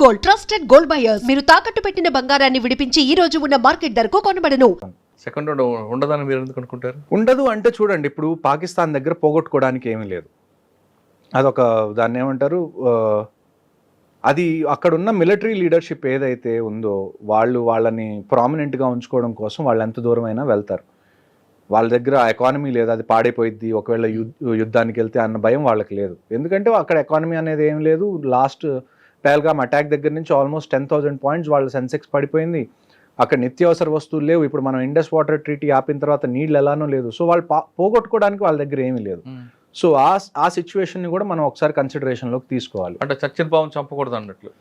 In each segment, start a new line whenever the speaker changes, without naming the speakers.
Gold, trusted gold buyers. మీరు తాకట్టు పెట్టిన బంగారాన్ని విడిపించి ఈ రోజు ఉన్న మార్కెట్ ధరకు కొనబడను.
సెకండ్ రౌండ్ ఉండదని మీరు ఎందుకు అనుకుంటారు?
ఉండదు అంటే చూడండి, ఇప్పుడు పాకిస్తాన్ దగ్గర పోగొట్టుకోవడానికి ఏమీ లేదు. అదొక దాన్ని ఏమంటారు, అది అక్కడ ఉన్న మిలిటరీ లీడర్షిప్ ఏదైతే ఉందో వాళ్ళని ప్రామినెంట్గా ఉంచుకోవడం కోసం వాళ్ళు ఎంత దూరమైనా వెళ్తారు. వాళ్ళ దగ్గర ఎకానమీ లేదు, అది పాడైపోయిద్ది ఒకవేళ యుద్ధానికి వెళ్తే అన్న భయం వాళ్ళకి లేదు. ఎందుకంటే అక్కడ ఎకానమీ అనేది ఏం లేదు. లాస్ట్ పహల్గామ్ అటాక్ దగ్గర నుంచి ఆల్మోస్ట్ 10,000 పాయింట్స్ వాళ్ళ సెన్సెక్స్ పడిపోయింది. అక్కడ నిత్యావసర వస్తువులు లేవు. ఇప్పుడు మనం ఇండస్ వాటర్ ట్రీటీ ఆపిన తర్వాత నీళ్ళు ఎలానో లేదు. సో వాళ్ళు పోగొట్టుకోవడానికి వాళ్ళ దగ్గర ఏమీ లేదు. సో ఆ సిచ్యువేషన్ని కూడా మనం ఒకసారి కన్సిడరేషన్లోకి తీసుకోవాలి.
అంటే చచ్చిన పాము చంపకూడదు అన్నట్లు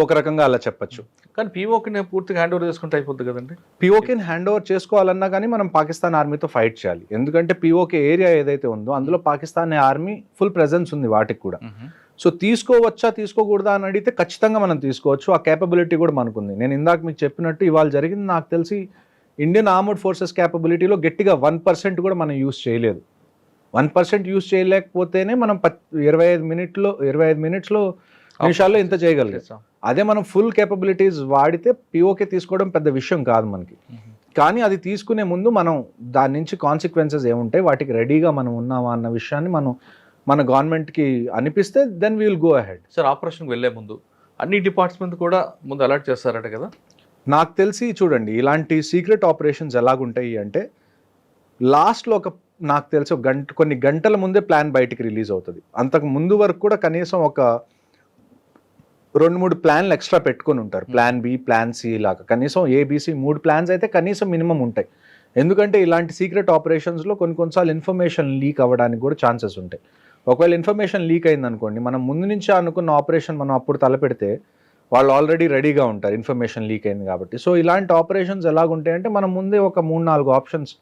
ఒక రకంగా అలా చెప్పచ్చు.
కానీ పీఓకేని పూర్తిగా హ్యాండ్ ఓవర్ చేసుకుంటే అయిపోద్ది కదండి.
పీఓకేని హ్యాండ్ ఓవర్ చేసుకోవాలన్నా కానీ మనం పాకిస్తాన్ ఆర్మీతో ఫైట్ చేయాలి. ఎందుకంటే పీఓకే ఏరియా ఏదైతే ఉందో అందులో పాకిస్తాన్ ఆర్మీ ఫుల్ ప్రెజెన్స్ ఉంది వాటికి కూడా. సో తీసుకోవచ్చా తీసుకోకూడదా అని అడిగితే ఖచ్చితంగా మనం తీసుకోవచ్చు. ఆ కేపబిలిటీ కూడా మనకుంది. నేను ఇందాక మీకు చెప్పినట్టు ఇవాళ జరిగింది నాకు తెలిసి ఇండియన్ ఆర్మర్డ్ ఫోర్సెస్ కేపబిలిటీలో గట్టిగా 1% కూడా మనం యూస్ చేయలేదు. 1% యూస్ చేయలేకపోతేనే మనం 25 నిమిషాల్లో ఇంత చేయగలిగాం. అదే మనం ఫుల్ కేపబిలిటీస్ వాడితే పీఓకే తీసుకోవడం పెద్ద విషయం కాదు మనకి. కానీ అది తీసుకునే ముందు మనం దాని నుంచి కాన్సిక్వెన్సెస్ ఏముంటాయి, వాటికి రెడీగా మనం ఉన్నామా అన్న విషయాన్ని మన గవర్నమెంట్కి అనిపిస్తే then we will go ahead.
Sir, ఆపరేషన్కి వెళ్ళే ముందు అన్ని డిపార్ట్మెంట్ కూడా ముందు అలర్ట్ చేస్తారట కదా?
నాకు తెలిసి చూడండి, ఇలాంటి సీక్రెట్ ఆపరేషన్స్ ఎలాగుంటాయి అంటే లాస్ట్లో నాకు తెలిసి కొన్ని గంటల ముందే ప్లాన్ బయటికి రిలీజ్ అవుతుంది. అంతకు ముందు వరకు కూడా కనీసం ఒక 2-3 ప్లాన్లు ఎక్స్ట్రా పెట్టుకొని ఉంటారు. ప్లాన్ బి, ప్లాన్ సి లాగా కనీసం ఏబిసి 3 ప్లాన్స్ అయితే కనీసం మినిమం ఉంటాయి. ఎందుకంటే ఇలాంటి సీక్రెట్ ఆపరేషన్స్లో కొన్నిసార్లు ఇన్ఫర్మేషన్ లీక్ అవ్వడానికి కూడా ఛాన్సెస్ ఉంటాయి. ఒకవేళ ఇన్ఫర్మేషన్ లీక్ అయింది అనుకోండి, మనం ముందు నుంచి అనుకున్న ఆపరేషన్ మనం అప్పుడు తలపెడితే వాళ్ళు ఆల్రెడీ రెడీగా ఉంటారు, ఇన్ఫర్మేషన్ లీక్ అయింది కాబట్టి. సో ఇలాంటి ఆపరేషన్స్ ఎలాగుంటాయంటే మనం ముందే ఒక 3-4 ఆప్షన్స్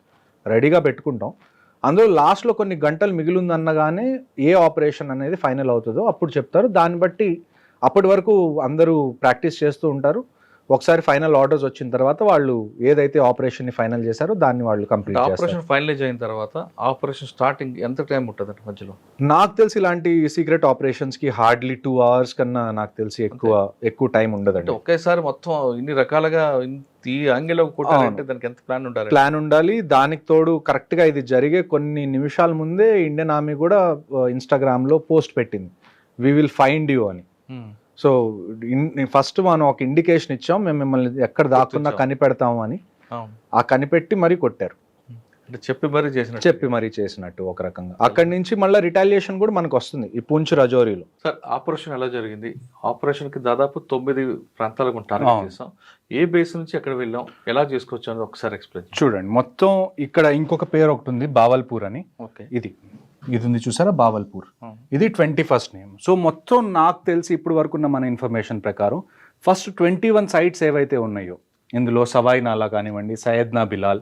రెడీగా పెట్టుకుంటాం. అందులో లాస్ట్లో కొన్ని గంటలు మిగిలిందన్నగానే ఏ ఆపరేషన్ అనేది ఫైనల్ అవుతుందో అప్పుడు చెప్తారు. దాన్ని బట్టి అప్పటి వరకు అందరూ ప్రాక్టీస్ చేస్తూ ఉంటారు. ఒకసారి ఫైనల్ ఆర్డర్స్ వచ్చిన తర్వాత వాళ్ళు ఏదైతే ఆపరేషన్ ని ఫైనల్ చేశారో దాన్ని వాళ్ళు కంప్లీట్ చేస్తారు.
ఆపరేషన్ ఫైనలైజ్ అయిన తర్వాత ఆపరేషన్ స్టార్టింగ్ ఎంత టైం ఉంటుంది మధ్యలో?
నాకు తెలిసి ఇలాంటి సీక్రెట్ ఆపరేషన్స్ కి హార్డ్లీ 2 hours కన్నా నాకు తెలిసి ఎక్కువ టైం ఉండదండి.
ఒకేసారి మొత్తం ఇన్ని రకాలుగా ఈ యాంగిల్లో కొట్టాలంటే దానికి ఎంత ప్లాన్ ఉండాలి?
దానికి తోడు కరెక్ట్ గా ఇది జరిగే కొన్ని నిమిషాల ముందే ఇండియన్ ఆర్మీ కూడా ఇన్స్టాగ్రామ్ లో పోస్ట్ పెట్టింది, వి విల్ ఫైండ్ యూ అని. సో ఫస్ట్ మనం ఒక ఇండికేషన్ ఇచ్చాం, మేము మిమ్మల్ని ఎక్కడ దాక్కున్నా కనిపెడతాము అని. ఆ కనిపెట్టి మరీ కొట్టారు, చెప్పి మరీ చేసినట్టు ఒక రకంగా. అక్కడి నుంచి మళ్ళీ రిటాలియేషన్ కూడా మనకు వస్తుంది ఈ పూంచ్ రజౌరీలో.
సార్, ఆపరేషన్ ఎలా జరిగింది? ఆపరేషన్ కి దాదాపు 9 ప్రాంతాలకు టార్గెట్ చేసాం. ఏ బేస్ నుంచి ఎక్కడ వెళ్ళాం, ఎలా చేసుకోవచ్చు అని ఒకసారి ఎక్స్ప్లెయిన్
చూడండి. మొత్తం ఇక్కడ ఇంకొక పేరు ఒకటి ఉంది, బావల్పూర్ అని. ఇది ఉంది చూసారా, బావల్పూర్. ఇది 21st నేమ్. సో మొత్తం నాకు తెలిసి ఇప్పుడు వరకు ఉన్న మన ఇన్ఫర్మేషన్ ప్రకారం ఫస్ట్ 21 సైట్స్ ఏవైతే ఉన్నాయో ఇందులో సవాయి నాలా కానివ్వండి, సయ్యద్నా బిలాల్,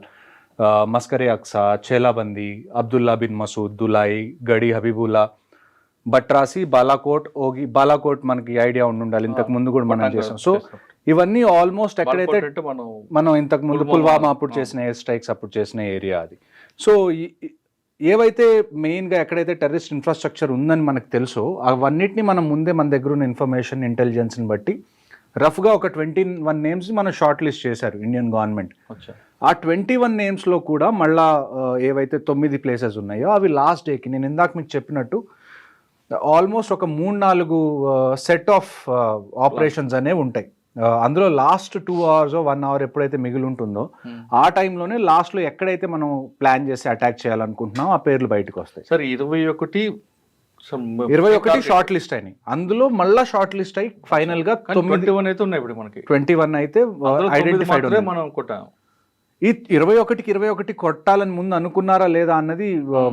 మస్కరే అక్సా, చేలాబందీ, అబ్దుల్లా బిన్ మసూద్, దులాయి, గడి హబీబుల్లా, బట్రాసి, బాలాకోట్, ఓగి. బాలాకోట్ మనకి ఐడియా ఉండాలి, ఇంతకు ముందు కూడా మనం చేసాం. సో ఇవన్నీ ఆల్మోస్ట్ ఎక్కడైతే మనం ఇంతకు ముందు పుల్వామా అప్పుడు చేసిన ఎయిర్ స్ట్రైక్స్ అప్పుడు చేసిన ఏరియా అది. సో ఏవైతే మెయిన్గా ఎక్కడైతే టెర్రరిస్ట్ ఇన్ఫ్రాస్ట్రక్చర్ ఉందని మనకు తెలుసో అవన్నిటిని మనం ముందే మన దగ్గర ఉన్న ఇన్ఫర్మేషన్ ఇంటెలిజెన్స్ని బట్టి రఫ్గా ఒక 21 నేమ్స్ మనం షార్ట్ లిస్ట్ చేశారు ఇండియన్ గవర్నమెంట్. ఆ 21 నేమ్స్లో కూడా మళ్ళా ఏవైతే 9 ప్లేసెస్ ఉన్నాయో అవి లాస్ట్ డేకి నేను ఇందాక మీకు చెప్పినట్టు ఆల్మోస్ట్ ఒక 3-4 సెట్ ఆఫ్ ఆపరేషన్స్ అనేవి ఉంటాయి. అందులో లాస్ట్ 2 hours 1 hour ఎప్పుడైతే మిగిలి ఉంటుందో ఆ టైంలోనే లాస్ట్లో ఎక్కడైతే మనం ప్లాన్ చేసి అటాక్ చేయాలనుకుంటున్నాం ఆ పేర్లు బయటకు వస్తాయి.
సరే,
21 షార్ట్ లిస్ట్ అయినాయి. అందులో మళ్ళీ షార్ట్ లిస్ట్ అయి ఫైనల్ గా
21 అయితే ఉన్నాయి. ఇప్పుడు మనకి
21 అయితే ఐడెంటిఫైడ్
మనం కొట్టాం.
ఈ 21 కొట్టాలని ముందు అనుకున్నారా లేదా అన్నది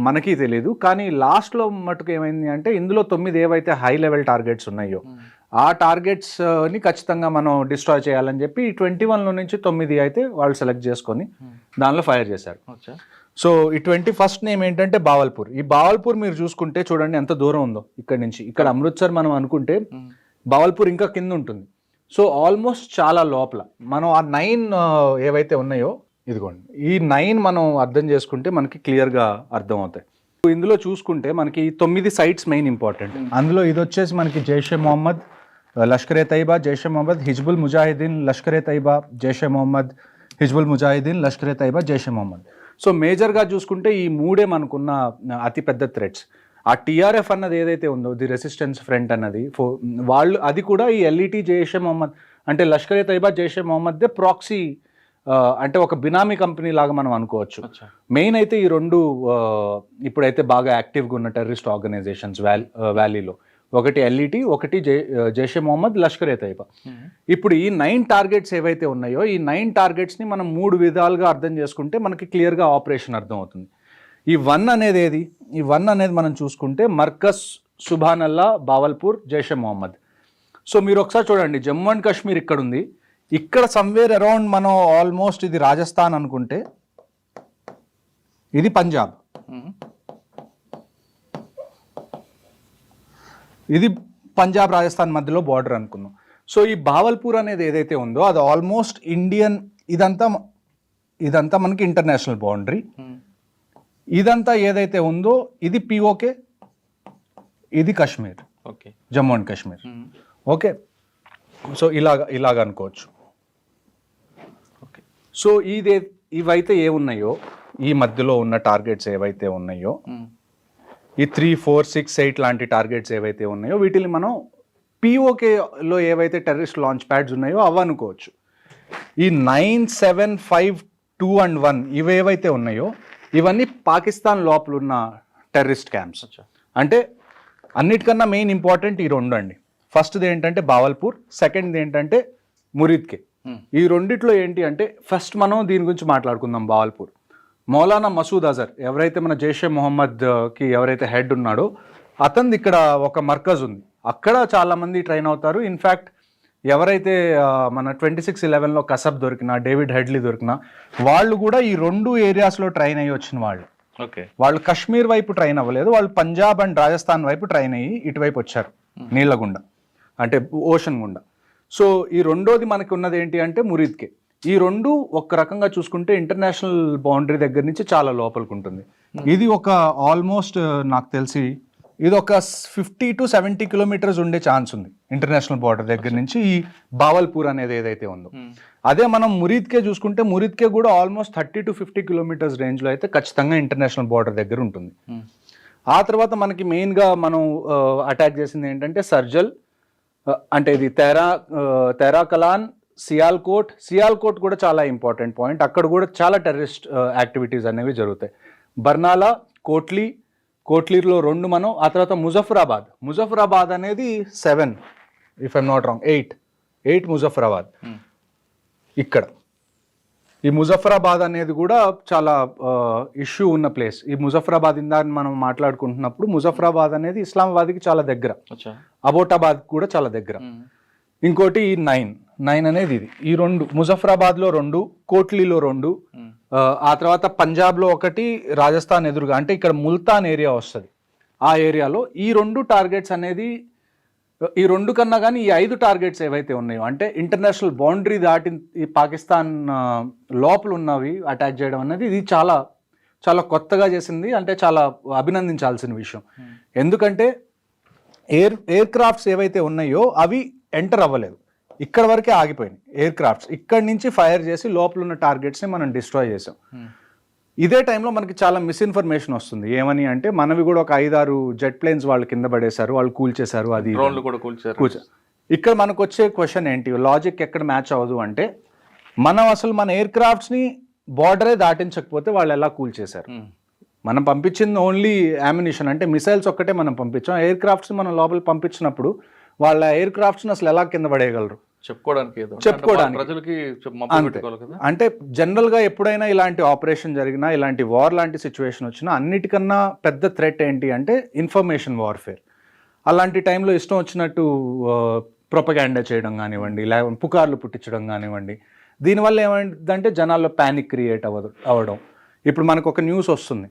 మనకి తెలియదు. కానీ లాస్ట్లో మటుకు ఏమైంది అంటే ఇందులో 9 ఏవైతే హై లెవెల్ టార్గెట్స్ ఉన్నాయో ఆ టార్గెట్స్ని ఖచ్చితంగా మనం డిస్ట్రాయ్ చేయాలని చెప్పి 21లో నుంచి 9 అయితే వాళ్ళు సెలెక్ట్ చేసుకొని దానిలో ఫైర్ చేశారు. సో ఈ 21st నేమ్ ఏంటంటే బావల్పూర్. ఈ బావల్పూర్ మీరు చూసుకుంటే చూడండి ఎంత దూరం ఉందో ఇక్కడ నుంచి. ఇక్కడ అమృత్సర్ మనం అనుకుంటే బావల్పూర్ ఇంకా కింద ఉంటుంది. సో ఆల్మోస్ట్ చాలా లోపల. మనం ఆ 9 ఏవైతే ఉన్నాయో ఇదిగోండి, ఈ 9 మనం అర్థం చేసుకుంటే మనకి క్లియర్గా అర్థం అవుతాయి. ఇందులో చూసుకుంటే మనకి 9 సైట్స్ మెయిన్ ఇంపార్టెంట్. అందులో ఇది వచ్చేసి మనకి జైషే మొహమ్మద్ లష్కర్ ఏ తైబా, జైషే మొహమ్మద్, హిజ్బుల్ ముజాహిదీన్, లష్కర్ ఏ తైబా, జైషే మొహమ్మద్, హిజ్బుల్ ముజాహిదీన్, లష్కర్ ఏ తైబా, జైషే మొహమ్మద్. సో మేజర్గా చూసుకుంటే ఈ మూడే మనకున్న అతిపెద్ద థ్రెట్స్. ఆ టీఆర్ఎఫ్ అన్నది ఏదైతే ఉందో, ది రెసిస్టెన్స్ ఫ్రంట్ అన్నది, వాళ్ళు అది కూడా ఈ ఎల్ఈటీ, జైషే మొహమ్మద్ అంటే లష్కర్ ఏ తైబా, జైషే మొహమ్మద్దే ప్రాక్సీ, అంటే ఒక బినామీ కంపెనీ లాగా మనం అనుకోవచ్చు. మెయిన్ అయితే ఈ రెండు ఇప్పుడైతే బాగా యాక్టివ్గా ఉన్న టెర్రరిస్ట్ ఆర్గనైజేషన్స్ వ్యాలీలో, ఒకటి ఎల్ఈటీ, ఒకటి జైషే మొహమ్మద్, లష్కర్ ఏ తైబా. ఇప్పుడు ఈ 9 టార్గెట్స్ ఏవైతే ఉన్నాయో, ఈ 9 టార్గెట్స్ని మనం 3 విధాలుగా అర్థం చేసుకుంటే మనకి క్లియర్గా ఆపరేషన్ అర్థం అవుతుంది. ఈ 1 అనేది ఏది? ఈ 1 అనేది మనం చూసుకుంటే మర్కజ్ సుభానల్లా, బావల్పూర్, జైషే మొహమ్మద్. సో మీరు ఒకసారి చూడండి, జమ్మూ అండ్ కాశ్మీర్ ఇక్కడ ఉంది, ఇక్కడ సమ్వేర్ అరౌండ్ మనం ఆల్మోస్ట్ ఇది రాజస్థాన్ అనుకుంటే, ఇది పంజాబ్, ఇది పంజాబ్ రాజస్థాన్ మధ్యలో బార్డర్ అనుకుందాం. సో ఈ బావల్పూర్ అనేది ఏదైతే ఉందో అది ఆల్మోస్ట్ ఇండియన్, ఇదంతా మనకి ఇంటర్నేషనల్ బౌండరీ. ఇదంతా ఏదైతే ఉందో ఇది పిఓకే, ఇది Kashmir,
okay,
Jammu and Kashmir. Okay, so ఇలాగ అనుకోవచ్చు.
ఓకే,
సో ఇవైతే ఏమున్నాయో, ఈ మధ్యలో ఉన్న టార్గెట్స్ ఏవైతే ఉన్నాయో, ఈ 3, 4, 6, 8 లాంటి టార్గెట్స్ ఏవైతే ఉన్నాయో, వీటిని మనం పిఓకేలో ఏవైతే టెర్రరిస్ట్ లాంచ్ ప్యాడ్స్ ఉన్నాయో అవి అనుకోవచ్చు. ఈ 9, 7, 5, 2 and 1 ఇవేవైతే ఉన్నాయో ఇవన్నీ పాకిస్తాన్ లోపల ఉన్న టెర్రరిస్ట్ క్యాంప్స్. అంటే అన్నిటికన్నా మెయిన్ ఇంపార్టెంట్ ఈ 2 అండి. ఫస్ట్ది ఏంటంటే బావల్పూర్, సెకండ్ది ఏంటంటే మురీద్కే. ఈ రెండిట్లో ఏంటి అంటే, ఫస్ట్ మనం దీని గురించి మాట్లాడుకుందాం. బావల్పూర్, మౌలానా మసూద్ అజర్ ఎవరైతే మన జైషే మొహమ్మద్కి ఎవరైతే హెడ్ ఉన్నాడో అతనిది ఇక్కడ ఒక మర్కజ్ ఉంది, అక్కడ చాలామంది ట్రైన్ అవుతారు. ఇన్ఫ్యాక్ట్ ఎవరైతే మన 26/11లో కసబ్ దొరికినా, డేవిడ్ హెడ్లీ దొరికినా, వాళ్ళు కూడా ఈ 2 ఏరియాస్లో ట్రైన్ అయ్యి వచ్చిన వాళ్ళు.
ఓకే,
వాళ్ళు కశ్మీర్ వైపు ట్రైన్ అవ్వలేదు, వాళ్ళు పంజాబ్ అండ్ రాజస్థాన్ వైపు ట్రైన్ అయ్యి ఇటువైపు వచ్చారు, నీళ్ళ గుండా అంటే ఓషన్ గుండా. సో ఈ రెండోది మనకి ఉన్నది ఏంటి అంటే మురీద్కే. ఈ 2 ఒక రకంగా చూసుకుంటే ఇంటర్నేషనల్ బౌండరీ దగ్గర నుంచి చాలా లోపలికి ఉంటుంది. ఇది ఒక ఆల్మోస్ట్ నాకు తెలిసి ఇది ఒక 50 to 70 కిలోమీటర్స్ ఉండే ఛాన్స్ ఉంది ఇంటర్నేషనల్ బార్డర్ దగ్గర నుంచి ఈ బావల్పూర్ అనేది ఏదైతే ఉందో. అదే మనం మురీద్కే చూసుకుంటే, మురీద్కే కూడా ఆల్మోస్ట్ 30 to 50 కిలోమీటర్స్ రేంజ్లో అయితే ఖచ్చితంగా ఇంటర్నేషనల్ బార్డర్ దగ్గర ఉంటుంది. ఆ తర్వాత మనకి మెయిన్గా మనం అటాక్ చేసింది ఏంటంటే సర్జల్, అంటే ఇది తెరాకలాన్, సియాల్కోట్ కూడా చాలా ఇంపార్టెంట్ పాయింట్. అక్కడ కూడా చాలా టెర్రరిస్ట్ యాక్టివిటీస్ అనేవి జరుగుతాయి. బర్నాలా, కోట్లీలో 2 మనం. ఆ తర్వాత ముజఫరాబాద్ అనేది 7, if I'm not wrong, 8 Muzaffarabad. ఇక్కడ ఈ ముజఫరాబాద్ అనేది కూడా చాలా ఇష్యూ ఉన్న ప్లేస్. ఈ ముజఫరాబాద్ ఇందాక మనం మాట్లాడుకుంటున్నప్పుడు ముజఫరాబాద్ అనేది ఇస్లామాబాద్కి చాలా దగ్గర, అబోటాబాద్ కూడా చాలా దగ్గర. ఇంకోటి ఈ 9 అనేది ఇది. ఈ 2 ముజఫరాబాద్లో 2, కోట్లీలో 2, ఆ తర్వాత పంజాబ్లో 1, రాజస్థాన్ ఎదురుగా అంటే ఇక్కడ ముల్తాన్ ఏరియా వస్తుంది, ఆ ఏరియాలో ఈ 2 టార్గెట్స్ అనేది, ఈ 2 కన్నా కానీ ఈ 5 టార్గెట్స్ ఏవైతే ఉన్నాయో అంటే ఇంటర్నేషనల్ బౌండరీ దాటి ఈ పాకిస్తాన్ లోపల ఉన్నవి అటాక్ చేయడం అనేది ఇది చాలా చాలా కొత్తగా చేసింది. అంటే చాలా అభినందించాల్సిన విషయం. ఎందుకంటే ఎయిర్ క్రాఫ్ట్స్ ఏవైతే ఉన్నాయో అవి ఎంటర్ అవ్వలేదు, ఇక్కడ వరకే ఆగిపోయినాయి ఎయిర్ క్రాఫ్ట్స్. ఇక్కడ నుంచి ఫైర్ చేసి లోపల ఉన్న టార్గెట్స్ని మనం డిస్ట్రాయ్ చేసాం. ఇదే టైంలో మనకి చాలా మిస్ఇన్ఫర్మేషన్ వస్తుంది. ఏమని అంటే మనవి కూడా ఒక 5-6 జెట్ ప్లేన్స్ వాళ్ళు కింద పడేశారు, వాళ్ళు కూల్చేశారు, అది ఇక్కడ మనకు వచ్చే క్వశ్చన్ ఏంటి, లాజిక్ ఎక్కడ మ్యాచ్ అవ్వదు అంటే, మనం అసలు మన ఎయిర్ క్రాఫ్ట్స్ని బార్డరే దాటించకపోతే వాళ్ళు ఎలా కూల్చేశారు? మనం పంపించింది ఓన్లీ యామ్యునిషన్ అంటే మిసైల్స్ ఒక్కటే మనం పంపించాం. ఎయిర్ క్రాఫ్ట్స్ మనం లోపల పంపించినప్పుడు వాళ్ళ ఎయిర్ క్రాఫ్ట్స్ని అసలు ఎలా కింద పడేయగలరు?
చెప్పుకోవడానికి ప్రజలకి
అంటే జనరల్గా ఎప్పుడైనా ఇలాంటి ఆపరేషన్ జరిగినా, ఇలాంటి వార్ లాంటి సిచ్యువేషన్ వచ్చినా అన్నిటికన్నా పెద్ద థ్రెట్ ఏంటి అంటే ఇన్ఫర్మేషన్ వార్ఫేర్. అలాంటి టైంలో ఇష్టం వచ్చినట్టు ప్రొపగాండా చేయడం కానివ్వండి, లేకపోతే పుకార్లు పుట్టించడం కానివ్వండి, దీనివల్ల ఏమైందంటే జనాల్లో ప్యానిక్ క్రియేట్ అవ్వడం. ఇప్పుడు మనకు ఒక న్యూస్ వస్తుంది,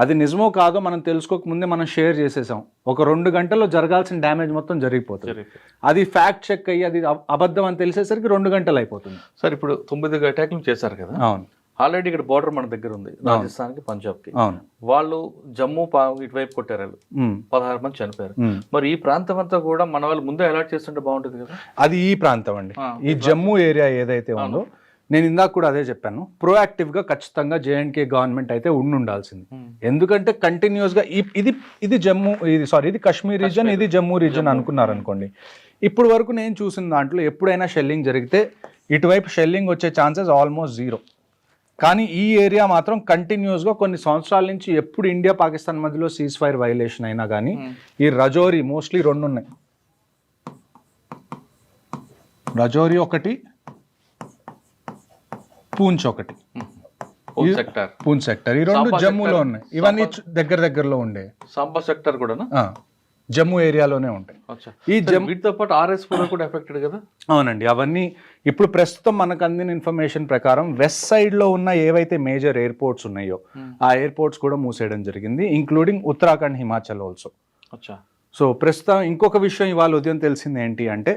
అది నిజమో కాదో మనం తెలుసుకోకముందే మనం షేర్ చేసేసాం, ఒక 2 గంటల్లో జరగాల్సిన డ్యామేజ్ మొత్తం జరిగిపోతుంది. అది ఫ్యాక్ట్ చెక్ అయ్యి అది అబద్ధం అని తెలిసేసరికి 2 గంటలు అయిపోతుంది.
సార్ ఇప్పుడు 9 అటాక్లు చేశారు కదా,
అవును.
ఆల్రెడీ ఇక్కడ బోర్డర్ మన దగ్గర ఉంది, రాజస్థాన్కి పంజాబ్కి.
అవును.
వాళ్ళు జమ్మూ ఇటువైపు కొట్టారు, వాళ్ళు 16 మంది చనిపోయారు. మరి ఈ ప్రాంతం అంతా కూడా మన వాళ్ళు ముందే అలర్ట్ చేస్తుంటే బాగుంటుంది కదా.
అది ఈ ప్రాంతం అండి, ఈ జమ్మూ ఏరియా ఏదైతే ఉందో, నేను ఇందాక కూడా అదే చెప్పాను, ప్రోయాక్టివ్గా ఖచ్చితంగా జేఎండ్కే గవర్నమెంట్ అయితే ఉండాల్సింది. ఎందుకంటే కంటిన్యూస్గా ఇది జమ్మూ, ఇది కాశ్మీర్ రీజన్, ఇది జమ్మూ రీజన్ అనుకున్నారు అనుకోండి. ఇప్పుడు వరకు నేను చూసిన దాంట్లో ఎప్పుడైనా షెల్లింగ్ జరిగితే ఇటువైపు షెల్లింగ్ వచ్చే ఛాన్సెస్ ఆల్మోస్ట్ 0. కానీ ఈ ఏరియా మాత్రం కంటిన్యూస్గా కొన్ని సంవత్సరాల నుంచి ఎప్పుడు ఇండియా పాకిస్తాన్ మధ్యలో సీజ్ ఫైర్ వైలేషన్ అయినా కానీ ఈ రజౌరి మోస్ట్లీ 2 ఉన్నాయి. రజౌరి ఒకటి, పూంచ్ ఒకటి, పూంచ్ సెక్టర్, ఈ 2 జమ్మూలో ఉన్నాయి. ఇవన్నీ దగ్గరలో ఉండే.
సాంబా సెక్టర్ కూడా
జమ్మూ ఏరియాలోనే ఉంటాయి.
ఈ వీటితో పాటు RS4 కూడా ఎఫెక్టెడ్ కదా.
అవునండి, అవన్నీ ఇప్పుడు ప్రస్తుతం మనకు అందిన ఇన్ఫర్మేషన్ ప్రకారం వెస్ట్ సైడ్ లో ఉన్న ఏవైతే మేజర్ ఎయిర్పోర్ట్స్ ఉన్నాయో ఆ ఎయిర్పోర్ట్స్ కూడా మూసేయడం జరిగింది, including Uttarakhand, Himachal also. So ప్రస్తుతం ఇంకొక విషయం ఇవాళ ఉదయం తెలిసింది ఏంటి అంటే,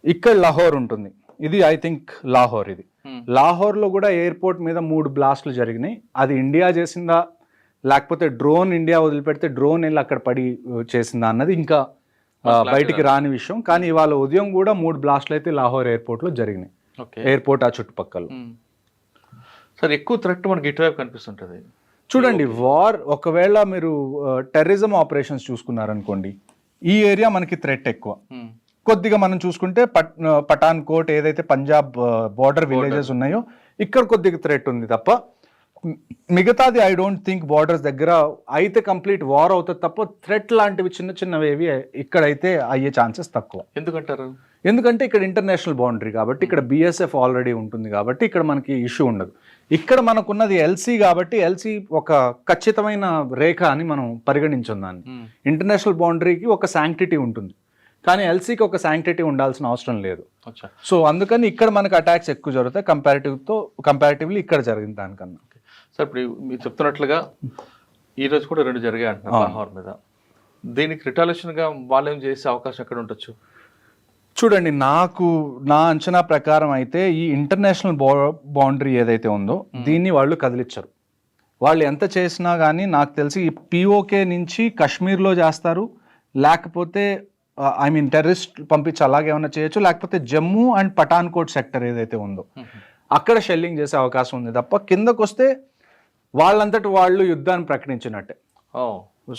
ఇక్కడ లాహోర్ ఉంటుంది, ఇది ఐ థింక్ లాహోర్, ఇది లాహోర్లో కూడా ఎయిర్పోర్ట్ మీద 3 బ్లాస్ట్లు జరిగినాయి. అది ఇండియా చేసిందా లేకపోతే డ్రోన్ ఇండియా వదిలిపెడితే డ్రోన్ వెళ్ళి అక్కడ పడి చేసిందా అన్నది ఇంకా బయటికి రాని విషయం. కానీ ఇవాళ ఉదయం కూడా 3 బ్లాస్ట్లు అయితే లాహోర్ ఎయిర్పోర్ట్లో జరిగినాయి, ఎయిర్పోర్ట్ ఆ చుట్టుపక్కల.
సార్ ఎక్కువ థ్రెట్ మనకి ఇటువైపు కనిపిస్తుంటుంది.
చూడండి, వార్ ఒకవేళ మీరు టెర్రరిజం ఆపరేషన్స్ చూసుకున్నారనుకోండి, ఈ ఏరియా మనకి థ్రెట్ ఎక్కువ. కొద్దిగా మనం చూసుకుంటే పఠాన్ కోట్ ఏదైతే పంజాబ్ బార్డర్ విలేజెస్ ఉన్నాయో ఇక్కడ కొద్దిగా థ్రెట్ ఉంది తప్ప, మిగతాది ఐ డోంట్ థింక్ బార్డర్స్ దగ్గర అయితే కంప్లీట్ వార్ అవుతుంది తప్ప థ్రెట్ లాంటివి చిన్నవేవి ఇక్కడైతే అయ్యే ఛాన్సెస్ తక్కువ.
ఎందుకంటారు?
ఎందుకంటే ఇక్కడ ఇంటర్నేషనల్ బౌండరీ కాబట్టి, ఇక్కడ BSF ఆల్రెడీ ఉంటుంది కాబట్టి ఇక్కడ మనకి ఇష్యూ ఉండదు. ఇక్కడ మనకున్నది LC కాబట్టి LC ఒక ఖచ్చితమైన రేఖ అని మనం పరిగణించాం దాన్ని. ఇంటర్నేషనల్ బౌండరీకి ఒక శాంక్టిటీ ఉంటుంది, కానీ LCకి ఒక శాంక్టిటీ ఉండాల్సిన అవసరం లేదు. సో అందుకని ఇక్కడ మనకు అటాక్స్ ఎక్కువ జరుగుతాయి కంపారిటివ్లీ ఇక్కడ జరిగిన దానికన్నా.
సార్ ఇప్పుడు మీరు చెప్తున్నట్లుగా ఈ రోజు కూడా 2 జరిగాయి అంటున్నారు లాహోర్ మీద. దీనికి రిటాలియేషన్గా వాళ్ళు ఏం చేసే అవకాశం ఎక్కడ ఉండొచ్చు?
చూడండి, నా అంచనా ప్రకారం అయితే ఈ ఇంటర్నేషనల్ బౌండరీ ఏదైతే ఉందో దీన్ని వాళ్ళు కదిలించరు. వాళ్ళు ఎంత చేసినా కానీ నాకు తెలిసి ఈ POK నుంచి కాశ్మీర్లో చేస్తారు, లేకపోతే టెర్రరిస్ట్ పంపించి అలాగే ఏమైనా చేయొచ్చు, లేకపోతే Jammu and Pathankot sector ఏదైతే ఉందో అక్కడ షెల్లింగ్ చేసే అవకాశం ఉంది తప్ప, కిందకు వస్తే వాళ్ళంతటి వాళ్ళు యుద్ధాన్ని ప్రకటించినట్టే.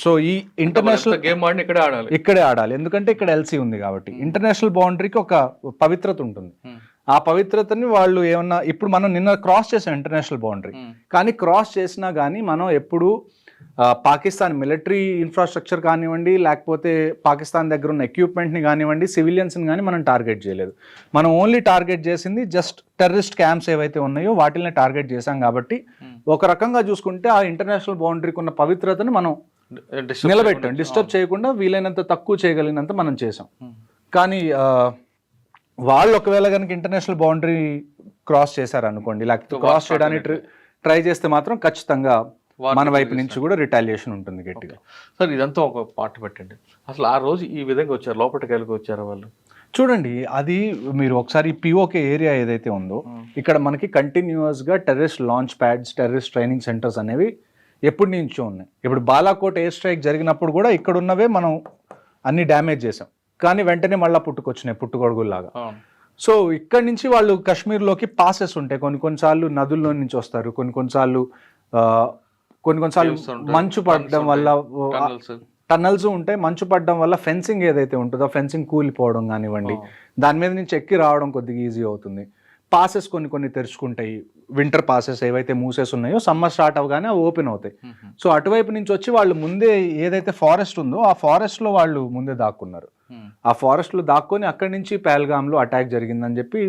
సో ఈ ఇంటర్నేషనల్
గేమ్
ఇక్కడే ఆడాలి, ఎందుకంటే ఇక్కడ LC ఉంది కాబట్టి. ఇంటర్నేషనల్ బౌండరీకి ఒక పవిత్రత ఉంటుంది, ఆ పవిత్రతని వాళ్ళు ఏమన్నా, ఇప్పుడు మనం నిన్న క్రాస్ చేసాం ఇంటర్నేషనల్ బౌండరీ, కానీ క్రాస్ చేసినా కానీ మనం ఎప్పుడు పాకిస్తాన్ మిలిటరీ ఇన్ఫ్రాస్ట్రక్చర్ కానివ్వండి, లేకపోతే పాకిస్తాన్ దగ్గర ఉన్న ఎక్విప్మెంట్ని కానివ్వండి, సివిలియన్స్ని కానీ మనం టార్గెట్ చేయలేదు. మనం ఓన్లీ టార్గెట్ చేసింది జస్ట్ టెర్రరిస్ట్ క్యాంప్స్ ఏవైతే ఉన్నాయో వాటిని టార్గెట్ చేశాం. కాబట్టి ఒక రకంగా చూసుకుంటే ఆ ఇంటర్నేషనల్ బౌండరీకి ఉన్న పవిత్రతని మనం నిలబెట్టాం, డిస్టర్బ్ చేయకుండా వీలైనంత తక్కువ చేయగలిగినంత మనం చేసాం. కానీ వాళ్ళు ఒకవేళ కనుక ఇంటర్నేషనల్ బౌండరీ క్రాస్ చేశారనుకోండి, లేకపోతే క్రాస్ చేయడానికి ట్రై చేస్తే మాత్రం ఖచ్చితంగా మన వైపు నుంచి కూడా రిటాలియేషన్ ఉంటుంది గట్టిగా.
సార్ ఇదంతా ఒక పాట పెట్టండి, అసలు ఆ రోజు ఈ విధంగా వచ్చారు, లోపలికి వెళ్ళి వచ్చారు వాళ్ళు?
చూడండి, అది మీరు ఒకసారి POK ఏరియా ఏదైతే ఉందో ఇక్కడ మనకి కంటిన్యూస్గా terrorist launch pods, terrorist training centres అనేవి ఎప్పటి నుంచో ఉన్నాయి. ఇప్పుడు బాలాకోట్ ఎయిర్ స్ట్రైక్ జరిగినప్పుడు కూడా ఇక్కడ ఉన్నవే మనం అన్ని డ్యామేజ్ చేసాం, కానీ వెంటనే మళ్ళీ పుట్టుకొచ్చినాయి పుట్టుగొడుగుల్లాగా. సో ఇక్కడ నుంచి వాళ్ళు కాశ్మీర్లోకి పాసెస్ ఉంటాయి, కొన్నిసార్లు నదుల్లో నుంచి వస్తారు, కొన్నిసార్లు మంచు పడడం వల్ల టన్నల్స్ ఉంటాయి, మంచు పడడం వల్ల ఫెన్సింగ్ ఏదైతే ఉంటుందో ఫెన్సింగ్ కూలిపోవడం కానివ్వండి, దాని మీద నుంచి ఎక్కి రావడం కొద్దిగా ఈజీ అవుతుంది. పాసెస్ కొన్ని తెరుచుకుంటాయి, వింటర్ పాసెస్ ఏవైతే మూసెస్ ఉన్నాయో సమ్మర్ స్టార్ట్ అవగానే అవి ఓపెన్ అవుతాయి. సో అటువైపు నుంచి వచ్చి వాళ్ళు ముందే ఏదైతే ఫారెస్ట్ ఉందో ఆ ఫారెస్ట్లో వాళ్ళు ముందే దాక్కున్నారు, ఆ ఫారెస్ట్లో దాక్కొని అక్కడి నుంచి పహల్గామ్లో అటాక్ జరిగిందని చెప్పి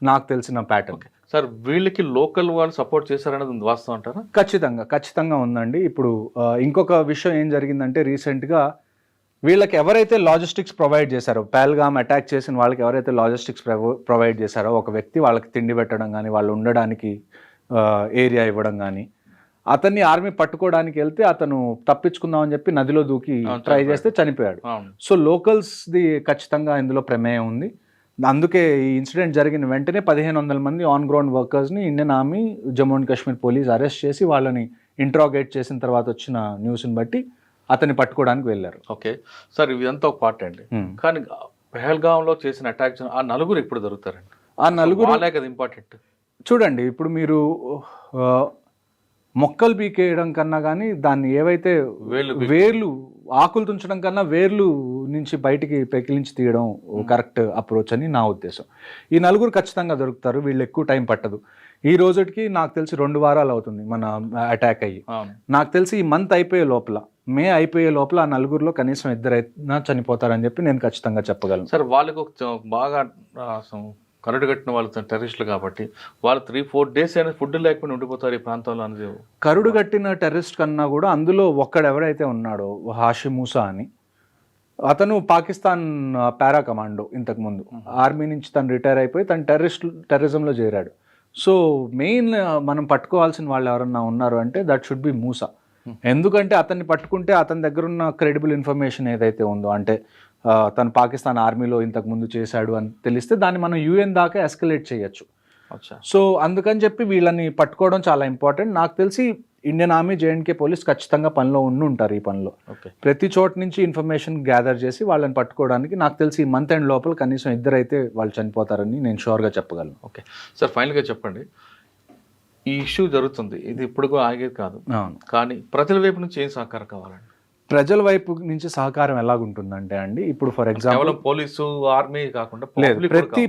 నాకు తెలిసిన ప్యాటర్న్.
సార్ వీళ్ళకి లోకల్ వాళ్ళు సపోర్ట్ చేశారనేది వాస్తవం అంటారా?
ఖచ్చితంగా ఉందండి. ఇప్పుడు ఇంకొక విషయం ఏం జరిగిందంటే, రీసెంట్గా వీళ్ళకి ఎవరైతే లాజిస్టిక్స్ ప్రొవైడ్ చేశారో, పహల్గామ్ అటాక్ చేసిన వాళ్ళకి ఎవరైతే లాజిస్టిక్స్ ప్రొవైడ్ చేశారో ఒక వ్యక్తి వాళ్ళకి తిండి పెట్టడం కానీ, వాళ్ళు ఉండడానికి ఏరియా ఇవ్వడం కానీ, అతన్ని ఆర్మీ పట్టుకోవడానికి వెళ్తే అతను తప్పించుకుందామని చెప్పి నదిలో దూకి ట్రై చేస్తే చనిపోయాడు. సో లోకల్స్ది ఖచ్చితంగా ఇందులో ప్రమేయం ఉంది. అందుకే ఈ ఇన్సిడెంట్ జరిగిన వెంటనే 1500 మంది ఆన్ గ్రౌండ్ వర్కర్స్ని Indian army Jammu and Kashmir police arrest చేసి వాళ్ళని ఇంట్రాగేట్ చేసిన తర్వాత వచ్చిన న్యూస్ని బట్టి అతన్ని పట్టుకోవడానికి వెళ్ళారు.
ఓకే సార్, ఇదంతా ఒక పార్ట్ అండి. కానీ పెహల్గాంలో చేసిన అటాక్ ఆ నలుగురు ఎప్పుడు దొరుకుతారండి?
ఆ నలుగురు
వాళ్ళే కదా ఇంపార్టెంట్.
చూడండి, ఇప్పుడు మీరు మొక్కలు పీకేయడం కన్నా కానీ దాన్ని ఏవైతే వేర్లు ఆకులు తుంచడం కన్నా వేర్లు నుంచి బయటికి పెకిలించి తీయడం కరెక్ట్ అప్రోచ్ అని నా ఉద్దేశం. ఈ నలుగురు ఖచ్చితంగా దొరుకుతారు, వీళ్ళు ఎక్కువ టైం పట్టదు. ఈ రోజుకి నాకు తెలిసి 2 వారాలు అవుతుంది మన అటాక్ అయ్యి. నాకు తెలిసి ఈ మంత్ అయిపోయే లోపల, మే అయిపోయే లోపల ఆ నలుగురిలో కనీసం 2 అయినా చనిపోతారని చెప్పి నేను ఖచ్చితంగా చెప్పగలను.
సార్, వాళ్ళకు బాగా కరడు కట్టిన వాళ్ళు టెర్రరిస్టులు కాబట్టి వాళ్ళు 3-4 డేస్ అయినా ఫుడ్ లేకపోయినా ఉండిపోతారు ఈ ప్రాంతంలో అనేది.
కరుడు కట్టిన టెర్రరిస్ట్ కన్నా కూడా అందులో ఒక్కడెవరైతే ఉన్నాడో హాషి మూసా అని, అతను పాకిస్తాన్ పారా కమాండో, ఇంతకుముందు ఆర్మీ నుంచి తను రిటైర్ అయిపోయి తను టెర్రరిజంలో చేరాడు. సో మెయిన్ మనం పట్టుకోవాల్సిన వాళ్ళు ఎవరన్నా ఉన్నారు అంటే దట్ షుడ్ బి మూసా. ఎందుకంటే అతన్ని పట్టుకుంటే అతని దగ్గర ఉన్న క్రెడిబుల్ ఇన్ఫర్మేషన్ ఏదైతే ఉందో, అంటే తను పాకిస్తాన్ ఆర్మీలో ఇంతకుముందు చేశాడు అని తెలిస్తే దాన్ని మనం UN దాకా ఎస్కలేట్ చేయొచ్చు. సో అందుకని చెప్పి వీళ్ళని పట్టుకోవడం చాలా ఇంపార్టెంట్. నాకు తెలిసి ఇండియన్ ఆర్మీ, JNK పోలీస్ ఖచ్చితంగా పనిలో ఉంటారు. ఈ పనిలో ప్రతి చోట నుంచి ఇన్ఫర్మేషన్ గ్యాదర్ చేసి వాళ్ళని పట్టుకోవడానికి నాకు తెలిసి ఈ మంత్ ఎండ్ లోపల కనీసం 2 అయితే వాళ్ళు చనిపోతారని నేను షూర్గా చెప్పగలను.
ఓకే సార్, ఫైనల్గా చెప్పండి, ఈ ఇష్యూ జరుగుతుంది, ఇది ఇప్పుడు ఆగేది కాదు, కానీ ప్రజల వైపు నుంచి ఏం సహకారం కావాలండి?
ప్రజల వైపు నుంచి సహకారం ఎలాగుంటుందంటే అండి, ఇప్పుడు ఫర్ ఎగ్జాంపుల్
పోలీసు, ఆర్మీ కాకుండా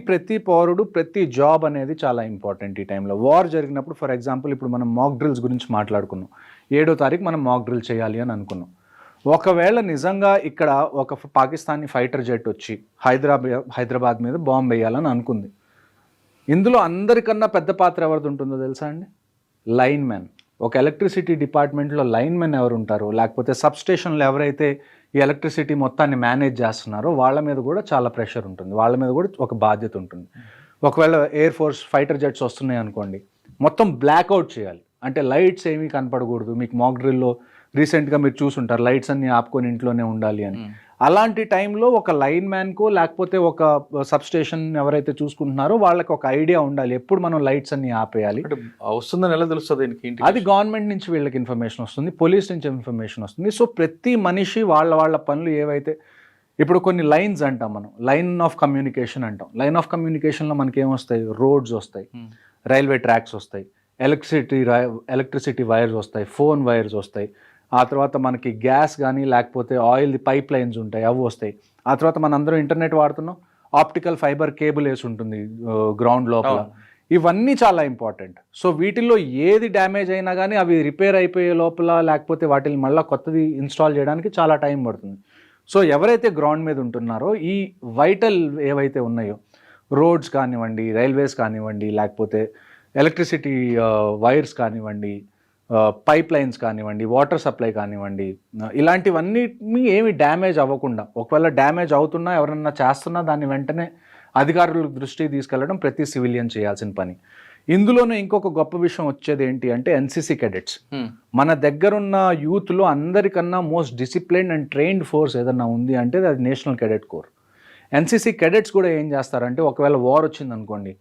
ప్రతి పౌరుడు, ప్రతి జాబ్ అనేది చాలా ఇంపార్టెంట్. ఈ టైంలో వార్ జరిగినప్పుడు ఫర్ ఎగ్జాంపుల్ ఇప్పుడు మనం మాక్ డ్రిల్స్ గురించి మాట్లాడుకున్నాం. 7వ తారీఖు మనం మాక్ డ్రిల్ చేయాలి అని అనుకున్నాం. ఒకవేళ నిజంగా ఇక్కడ ఒక పాకిస్తానీ ఫైటర్ జెట్ వచ్చి హైదరాబాద్ మీద బాంబు వేయాలని అనుకుంది, ఇందులో అందరికన్నా పెద్ద పాత్ర ఎవరిది ఉంటుందో తెలుసా అండి? Line man. ఒక ఎలక్ట్రిసిటీ డిపార్ట్మెంట్లో లైన్ మెన్ ఎవరు ఉంటారో, లేకపోతే సబ్ స్టేషన్లో ఎవరైతే ఈ ఎలక్ట్రిసిటీ మొత్తాన్ని మేనేజ్ చేస్తున్నారో వాళ్ళ మీద కూడా చాలా ప్రెషర్ ఉంటుంది, వాళ్ళ మీద కూడా ఒక బాధ్యత ఉంటుంది. ఒకవేళ ఎయిర్ ఫోర్స్ ఫైటర్ జెట్స్ వస్తున్నాయి అనుకోండి, మొత్తం బ్లాక్అవుట్ చేయాలి, అంటే లైట్స్ ఏమీ కనపడకూడదు. మీకు మాక్ డ్రిల్లో రీసెంట్గా మీరు చూసుంటారు, లైట్స్ అన్ని ఆపుకొని ఇంట్లోనే ఉండాలి అని. అలాంటి టైంలో ఒక లైన్ మ్యాన్కో లేకపోతే ఒక సబ్ స్టేషన్ ఎవరైతే చూసుకుంటున్నారో వాళ్ళకి ఒక ఐడియా ఉండాలి, ఎప్పుడు మనం లైట్స్ అన్ని ఆపేయాలి.
వస్తుందని ఎలా తెలుస్తుంది?
అది గవర్నమెంట్ నుంచి వీళ్ళకి ఇన్ఫర్మేషన్ వస్తుంది, పోలీస్ నుంచి ఇన్ఫర్మేషన్ వస్తుంది. సో ప్రతి మనిషి వాళ్ళ పనులు ఏవైతే, ఇప్పుడు కొన్ని లైన్స్ అంటాం మనం, లైన్ ఆఫ్ కమ్యూనికేషన్ అంటాం. లైన్ ఆఫ్ కమ్యూనికేషన్లో మనకి ఏమొస్తాయి? రోడ్స్ వస్తాయి, రైల్వే ట్రాక్స్ వస్తాయి, ఎలక్ట్రిసిటీ వైర్స్ వస్తాయి, ఫోన్ వైర్స్ వస్తాయి, ఆ తర్వాత మనకి గ్యాస్ కానీ లేకపోతే ఆయిల్ పైప్ లైన్స్ ఉంటాయి, అవి వస్తాయి. ఆ తర్వాత మనందరం ఇంటర్నెట్ వాడుతున్నాం, ఆప్టికల్ ఫైబర్ కేబుల్ వేసి ఉంటుంది గ్రౌండ్ లోపల. ఇవన్నీ చాలా ఇంపార్టెంట్. సో వీటిల్లో ఏది డ్యామేజ్ అయినా కానీ అవి రిపేర్ అయిపోయే లోపల, లేకపోతే వాటిని మళ్ళీ కొత్తది ఇన్స్టాల్ చేయడానికి చాలా టైం పడుతుంది. సో ఎవరైతే గ్రౌండ్ మీద ఉంటున్నారో ఈ వైటల్ ఏవైతే ఉన్నాయో, రోడ్స్ కానివ్వండి, రైల్వేస్ కానివ్వండి, లేకపోతే ఎలక్ట్రిసిటీ వైర్స్ కానివ్వండి, పైప్ లైన్స్ కానివ్వండి, వాటర్ సప్లై కానివ్వండి, ఇలాంటివన్నీ ఏమి డ్యామేజ్ అవ్వకుండా, ఒకవేళ డ్యామేజ్ అవుతున్నా ఎవరన్నా చేస్తున్నా దాన్ని వెంటనే అధికారులకు దృష్టికి తీసుకెళ్లడం ప్రతి సివిలియన్ చేయాల్సిన పని. ఇందులోనే ఇంకొక గొప్ప విషయం వచ్చేది ఏంటి అంటే NCC cadets. మన దగ్గరున్న యూత్లో అందరికన్నా most disciplined and trained force ఏదన్నా ఉంది అంటే అది national cadet corps. NCC cadets కూడా ఏం చేస్తారంటే, ఒకవేళ వార్ వచ్చింది అనుకోండి,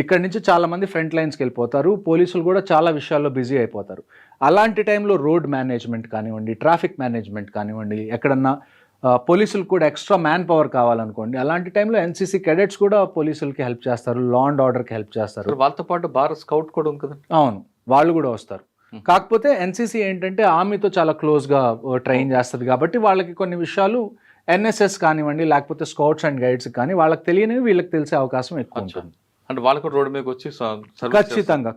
ఇక్కడ నుంచి చాలామంది ఫ్రంట్ లైన్స్కి వెళ్ళిపోతారు, పోలీసులు కూడా చాలా విషయాల్లో బిజీ అయిపోతారు. అలాంటి టైంలో రోడ్ మేనేజ్మెంట్ కానివ్వండి, ట్రాఫిక్ మేనేజ్మెంట్ కానివ్వండి, ఎక్కడన్నా పోలీసులకు కూడా ఎక్స్ట్రా మ్యాన్ పవర్ కావాలనుకోండి, అలాంటి టైంలో NCC cadets కూడా పోలీసులకి హెల్ప్ చేస్తారు, లా అండ్ ఆర్డర్కి హెల్ప్ చేస్తారు.
వాళ్ళతో పాటు భారత్ స్కౌట్ కూడా ఉంది కదా?
అవును, వాళ్ళు కూడా వస్తారు. కాకపోతే NCC ఏంటంటే ఆర్మీతో చాలా క్లోజ్గా ట్రైన్ చేస్తుంది కాబట్టి వాళ్ళకి కొన్ని విషయాలు NSS కానివ్వండి, లేకపోతే స్కౌట్స్ అండ్ గైడ్స్ కానీ వాళ్ళకి తెలియనివి వీళ్ళకి తెలిసే అవకాశం ఎక్కువ ఉంటుంది.
అంటే వాళ్ళకు రోడ్డు మీదకి వచ్చి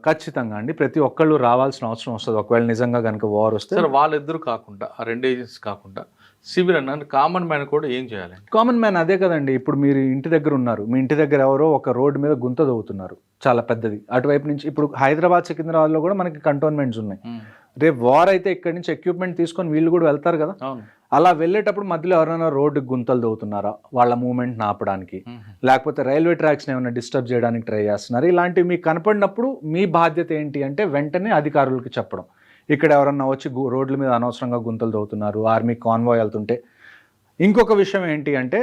ఖచ్చితంగా అండి, ప్రతి ఒక్కళ్ళు రావాల్సిన అవసరం వస్తుంది ఒకవేళ నిజంగా కనుక వార్ వస్తే.
సార్, వాళ్ళిద్దరు కాకుండా, ఆ 2 ఏజెన్సీస్ కాకుండా సివిల్ అన్న కామన్ మ్యాన్ కూడా ఏం చేయాలి?
కామన్ మ్యాన్ అదే కదండి, ఇప్పుడు మీరు ఇంటి దగ్గర ఉన్నారు, మీ ఇంటి దగ్గర ఎవరో ఒక రోడ్డు మీద గుంత దవ్వుతున్నారు చాలా పెద్దది, అటువైపు నుంచి. ఇప్పుడు హైదరాబాద్, సికింద్రాబాద్లో కూడా మనకి కంటోన్మెంట్స్ ఉన్నాయి. రేపు వార్ అయితే ఇక్కడ నుంచి ఎక్విప్మెంట్ తీసుకొని వీళ్ళు కూడా వెళ్తారు కదా. అలా వెళ్ళేటప్పుడు మధ్యలో ఎవరైనా రోడ్డుకి గుంతలు దవ్వుతున్నారా వాళ్ళ మూవ్మెంట్ ఆపడానికి, లేకపోతే రైల్వే ట్రాక్స్ని ఏమైనా డిస్టర్బ్ చేయడానికి ట్రై చేస్తున్నారు, ఇలాంటివి మీకు కనపడినప్పుడు మీ బాధ్యత ఏంటి అంటే వెంటనే అధికారులకి చెప్పడం. ఇక్కడ ఎవరన్నా వచ్చి రోడ్ల మీద అనవసరంగా గుంతలు దవ్వుతున్నారు, ఆర్మీ కాన్వాయ్ వెళ్తుంటే. ఇంకొక విషయం ఏంటి అంటే,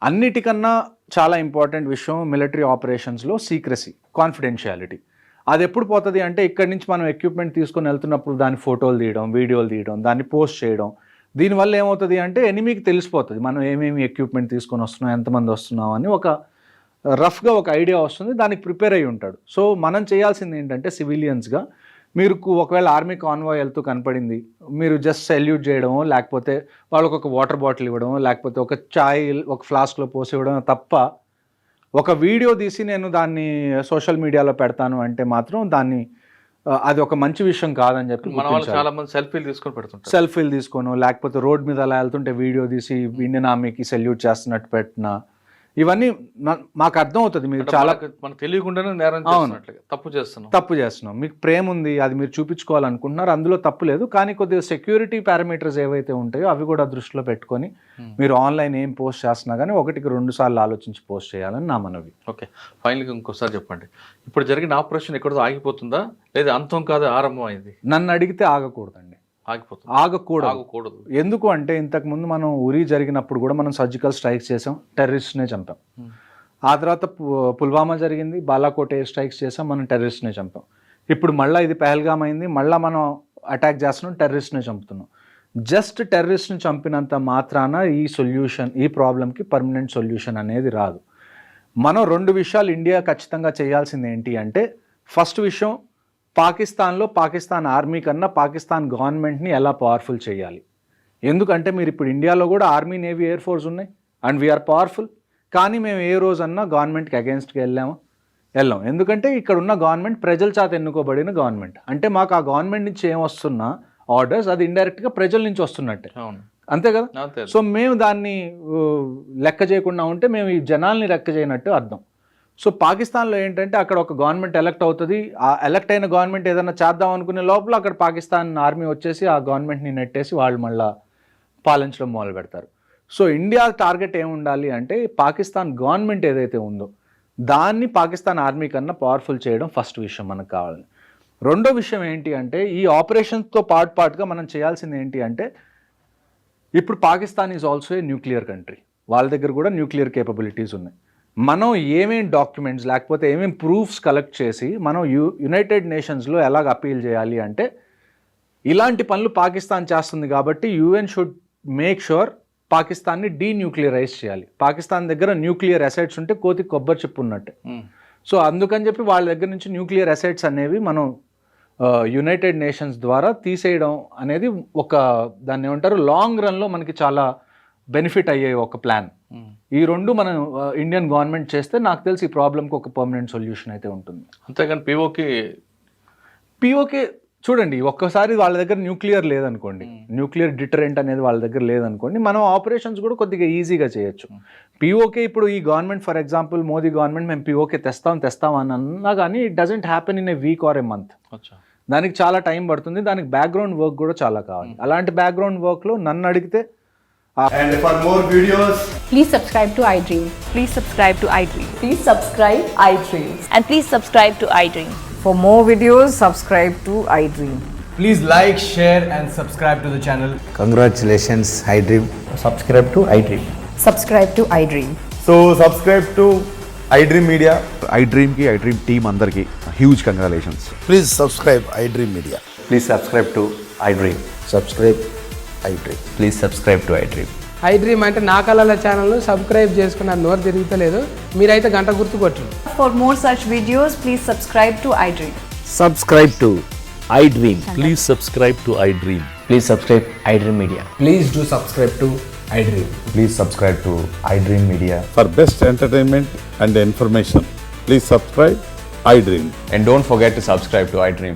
అన్నిటికన్నా చాలా ఇంపార్టెంట్ విషయం మిలిటరీ ఆపరేషన్స్లో సీక్రసీ, కాన్ఫిడెన్షియాలిటీ. అది ఎప్పుడు పోతుంది అంటే ఇక్కడి నుంచి మనం ఎక్విప్మెంట్ తీసుకొని వెళ్తున్నప్పుడు దాని ఫోటోలు తీయడం, వీడియోలు తీయడం, దాన్ని పోస్ట్ చేయడం. దీనివల్ల ఏమవుతుంది అంటే ఎనిమికి తెలిసిపోతుంది మనం ఏమేమి ఎక్విప్మెంట్ తీసుకొని వస్తున్నాం, ఎంతమంది వస్తున్నాం అని ఒక రఫ్గా ఒక ఐడియా వస్తుంది, దానికి ప్రిపేర్ అయ్యి ఉంటాడు. సో మనం చేయాల్సింది ఏంటంటే సివిలియన్స్గా మీరు ఒకవేళ ఆర్మీ కాన్వాయ్ వెళ్తూ కనపడింది, మీరు జస్ట్ సెల్యూట్ చేయడమో, లేకపోతే వాళ్ళకు ఒక వాటర్ బాటిల్ ఇవ్వడమో, లేకపోతే ఒక చాయ్ ఒక ఫ్లాస్క్లో పోసి ఇవ్వడం తప్ప ఒక వీడియో తీసి నేను దాన్ని సోషల్ మీడియాలో పెడతాను అంటే మాత్రం దాన్ని అది ఒక మంచి విషయం కాదని చెప్పి
మన వాళ్ళు చాలా మంది సెల్ఫీలు తీసుకొని పెడుతుంటారు.
సెల్ఫీలు తీసుకోను, లేకపోతే రోడ్ మీద అలా వెళ్తుంటే వీడియో తీసి ఇండియన్ ఆర్మీకి సెల్యూట్ చేస్తున్నట్టు పెట్టిన, ఇవన్నీ మాకు అర్థం అవుతుంది. మీరు చాలా
మనకు తెలియకుండానే నేరం చేస్తున్నట్లుగా తప్పు చేస్తున్నాం. మీకు ప్రేమ ఉంది, అది మీరు చూపించుకోవాలనుకుంటున్నారు, అందులో తప్పు లేదు. కానీ కొద్దిగా సెక్యూరిటీ పారామీటర్స్ ఏవైతే ఉంటాయో అవి కూడా దృష్టిలో పెట్టుకొని మీరు ఆన్లైన్ ఏం పోస్ట్ చేస్తున్నా కానీ 1-2 సార్లు ఆలోచించి పోస్ట్ చేయాలని నా మనవి. ఓకే, ఫైనల్గా ఇంకోసారి చెప్పండి, ఇప్పుడు జరిగిన ఆపరేషన్ ఎక్కడో ఆగిపోతుందా లేదా అంతం కాదు ఆరంభం అయింది?
నన్ను అడిగితే ఆగకూడదండి, ఆగకూడదు. ఎందుకు అంటే ఇంతకుముందు మనం ఉరి జరిగినప్పుడు కూడా మనం సర్జికల్ స్ట్రైక్స్ చేసాం, టెర్రరిస్ట్నే చంపాం. ఆ తర్వాత పుల్వామా జరిగింది, బాలాకోట్ ఎయిర్ స్ట్రైక్స్ చేసాం, మనం టెర్రరిస్ట్నే చంపాం. ఇప్పుడు మళ్ళీ ఇది పహల్గామ్ అయింది, మళ్ళీ మనం అటాక్ చేస్తున్నాం, టెర్రరిస్ట్నే చంపుతున్నాం. జస్ట్ టెర్రరిస్ట్ని చంపినంత మాత్రాన ఈ ప్రాబ్లంకి పర్మనెంట్ సొల్యూషన్ అనేది రాదు. మనం 2 విషయాలు ఇండియా ఖచ్చితంగా చేయాల్సింది ఏంటి అంటే, ఫస్ట్ విషయం పాకిస్తాన్లో పాకిస్తాన్ ఆర్మీ కన్నా పాకిస్తాన్ గవర్నమెంట్ని ఎలా పవర్ఫుల్ చేయాలి. ఎందుకంటే మీరు ఇప్పుడు ఇండియాలో కూడా ఆర్మీ, నేవీ, ఎయిర్ ఫోర్స్ ఉన్నాయి అండ్ వీఆర్ పవర్ఫుల్. కానీ మేము ఏ రోజన్నా గవర్నమెంట్కి అగేన్స్ట్గా వెళ్ళాం. ఎందుకంటే ఇక్కడ ఉన్న గవర్నమెంట్ ప్రజల చేత ఎన్నుకోబడిన గవర్నమెంట్. అంటే మాకు ఆ గవర్నమెంట్ నుంచి ఏమొస్తున్న ఆర్డర్స్ అది ఇండైరెక్ట్గా ప్రజల నుంచి వస్తున్నట్టే, అంతే కదా. సో మేము దాన్ని లెక్క చేయకుండా ఉంటే మేము ఈ జనాల్ని లెక్క చేయనట్టు అర్థం. సో పాకిస్తాన్లో ఏంటంటే అక్కడ ఒక గవర్నమెంట్ ఎలక్ట్ అవుతుంది, ఆ ఎలక్ట్ అయిన గవర్నమెంట్ ఏదైనా చేద్దాం అనుకునే లోపల అక్కడ పాకిస్తాన్ ఆర్మీ వచ్చేసి ఆ గవర్నమెంట్ని నెట్టేసి వాళ్ళు మళ్ళీ పాలించడం మొదలు పెడతారు. సో ఇండియా టార్గెట్ ఏముండాలి అంటే పాకిస్తాన్ గవర్నమెంట్ ఏదైతే ఉందో దాన్ని పాకిస్తాన్ ఆర్మీ కన్నా పవర్ఫుల్ చేయడం ఫస్ట్ విషయం మనకు కావాలి. రెండో విషయం ఏంటి అంటే ఈ ఆపరేషన్స్తో పాటుగా మనం చేయాల్సింది ఏంటి అంటే, ఇప్పుడు Pakistan is also a nuclear country, వాళ్ళ దగ్గర కూడా న్యూక్లియర్ కేపబిలిటీస్ ఉన్నాయి. మనం ఏమేమి డాక్యుమెంట్స్ లేకపోతే ఏమేమి ప్రూఫ్స్ కలెక్ట్ చేసి మనం యునైటెడ్ నేషన్స్లో ఎలాగ అపీల్ చేయాలి అంటే, ఇలాంటి పనులు పాకిస్తాన్ చేస్తుంది కాబట్టి యుఎన్ షుడ్ మేక్ షూర్ పాకిస్తాన్ని డీన్యూక్లియరైజ్ చేయాలి. పాకిస్తాన్ దగ్గర న్యూక్లియర్ అసెట్స్ ఉంటే కోతికి కొబ్బరి చెప్పు ఉన్నట్టే. సో అందుకని చెప్పి వాళ్ళ దగ్గర నుంచి న్యూక్లియర్ అసెట్స్ అనేవి మనం యునైటెడ్ నేషన్స్ ద్వారా తీసేయడం అనేది దాన్ని ఏమంటారు లాంగ్ రన్లో మనకి చాలా బెనిఫిట్ అయ్యే ఒక ప్లాన్. ఈ 2 మనం ఇండియన్ గవర్నమెంట్ చేస్తే నాకు తెలిసి ఈ ప్రాబ్లంకి ఒక పర్మనెంట్ సొల్యూషన్ అయితే ఉంటుంది.
అంతేగాని
పిఓకే చూడండి, ఒక్కసారి వాళ్ళ దగ్గర న్యూక్లియర్ లేదనుకోండి, న్యూక్లియర్ డిటరెంట్ అనేది వాళ్ళ దగ్గర లేదనుకోండి, మనం ఆపరేషన్స్ కూడా కొద్దిగా ఈజీగా చేయొచ్చు. పిఓకే ఇప్పుడు ఈ government for example Modi government మేము పిఓకే తెస్తాం అని అన్నా కానీ it doesn't happen in a week or A month. దానికి చాలా టైం పడుతుంది, దానికి బ్యాక్గ్రౌండ్ వర్క్ కూడా చాలా కావాలి. అలాంటి బ్యాక్గ్రౌండ్ వర్క్లో నన్ను అడిగితే.
And for more videos,
please subscribe to iDream.
Please subscribe to iDream.
Please subscribe iDream.
And please subscribe to iDream.
For more videos, subscribe to iDream.
please like, share and subscribe to the channel.
Congratulations, iDream.
Subscribe to iDream.
Subscribe to iDream.
So subscribe to iDream Media.
iDream ki iDream team andarki huge congratulations.
Please subscribe iDream Media.
Please subscribe to iDream.
Subscribe iDream.
Please subscribe to iDream.
iDream అంటే నా కళల channel subscribe చేసుకున్న నోరు తిరుగుతలేదు, మీరైతే గంట గుర్తు కొట్టండి.
For more such videos, please subscribe to iDream.
Subscribe to iDream.
Please subscribe to iDream.
Please subscribe iDream Media.
Please do subscribe to iDream.
Please subscribe to iDream Media.
For best entertainment and information, please subscribe iDream.
And don't forget to subscribe to iDream.